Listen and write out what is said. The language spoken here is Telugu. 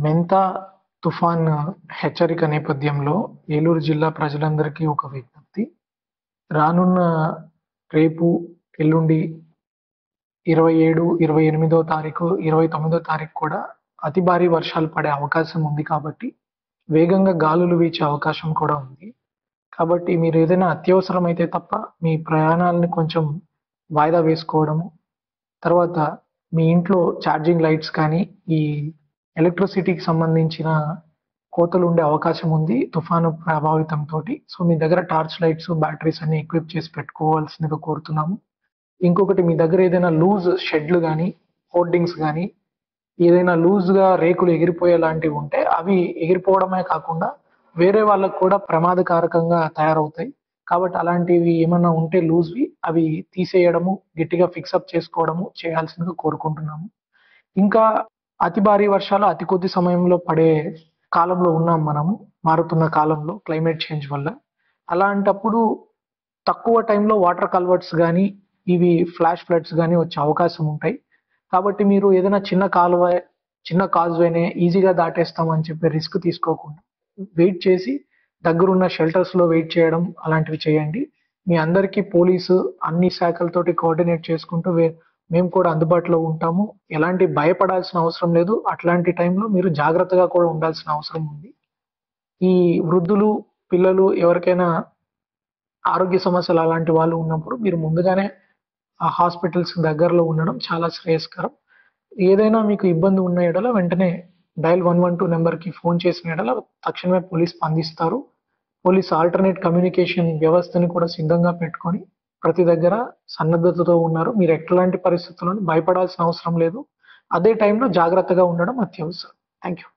మెంతా తుఫాన్ హెచ్చరిక నేపథ్యంలో ఏలూరు జిల్లా ప్రజలందరికీ ఒక విజ్ఞప్తి. రానున్న రేపు, ఎల్లుండి 27, 28 తారీఖు, 29 తారీఖు కూడా అతి భారీ వర్షాలు పడే అవకాశం ఉంది కాబట్టి, వేగంగా గాలులు వీచే అవకాశం కూడా ఉంది. కాబట్టి మీరేదైనా అత్యవసరమైతే తప్ప మీ ప్రయాణాలను కొంచెం వాయిదా వేసుకోవడము, తర్వాత మీ ఇంట్లో ఛార్జింగ్ లైట్స్ కానీ, ఈ ఎలక్ట్రిసిటీకి సంబంధించిన కోతలుండే అవకాశం ఉంది తుఫాను ప్రభావితంతోటి. సో, మీ దగ్గర టార్చ్ లైట్స్, బ్యాటరీస్ అన్నీ ఎక్విప్ చేసి పెట్టుకోవాల్సిందిగా కోరుతున్నాము. ఇంకొకటి మీ దగ్గర ఏదైనా లూజ్ షెడ్‌లు గానీ, హోర్డింగ్స్ గానీ, ఏదైనా లూజ్‌గా రేకులు ఎగిరిపోయేలాంటివి ఉంటే అవి ఎగిరిపోవడమే కాకుండా వేరే వాళ్ళకి కూడా ప్రమాదకారకంగా తయారవుతాయి. కాబట్టి అలాంటివి ఏమన్నా ఉంటే లూజ్‌వి అవి తీసేయడము, గట్టిగా ఫిక్సప్ చేసుకోవడము చేయాల్సిందిగా కోరుకుంటున్నాము. ఇంకా అతి భారీ వర్షాలు అతి కొద్ది సమయంలో పడే కాలంలో ఉన్నాం మనము. మారుతున్న కాలంలో క్లైమేట్ చేంజ్ వల్ల. అలాంటప్పుడు తక్కువ టైంలో వాటర్ కల్వర్ట్స్ గానీ, ఇవి ఫ్లాష్ ఫ్లడ్స్ గానీ వచ్చే అవకాశం ఉంటాయి. కాబట్టి మీరు ఏదైనా చిన్న కాలువ, చిన్న కాజ్‌వేనే ఈజీగా దాటేస్తామని చెప్పి రిస్క్ తీసుకోకుండా వెయిట్ చేసి దగ్గరున్న షెల్టర్స్‌లో వెయిట్ చేయడం అలాంటివి చేయండి. మీ అందరికీ పోలీసు అన్ని శాఖలతోటి కోఆర్డినేట్ చేసుకుంటూ మేము కూడా అందుబాటులో ఉంటాము. ఎలాంటి భయపడాల్సిన అవసరం లేదు. అట్లాంటి టైంలో మీరు జాగ్రత్తగా కూడా ఉండాల్సిన అవసరం ఉంది. ఈ వృద్ధులు, పిల్లలు ఎవరికైనా ఆరోగ్య సమస్యలు అలాంటి వాళ్ళు ఉన్నప్పుడు మీరు ముందుగానే ఆ హాస్పిటల్స్ దగ్గరలో ఉండడం చాలా శ్రేయస్కరం. ఏదైనా మీకు ఇబ్బంది ఉన్న యెడల వెంటనే డయల్ 112 నంబర్‌కి ఫోన్ చేసిన యెడల తక్షణమే పోలీస్ స్పందిస్తారు. పోలీస్ ఆల్టర్‌నేట్ కమ్యూనికేషన్ వ్యవస్థని కూడా సిద్ధంగా పెట్టుకొని ప్రతి దగ్గర సన్నద్ధతతో ఉన్నారు. మీరు ఎట్లాంటి పరిస్థితుల్లోనూ భయపడాల్సిన అవసరం లేదు. అదే టైంలో జాగ్రత్తగా ఉండడం అత్యవసరం. Thank you.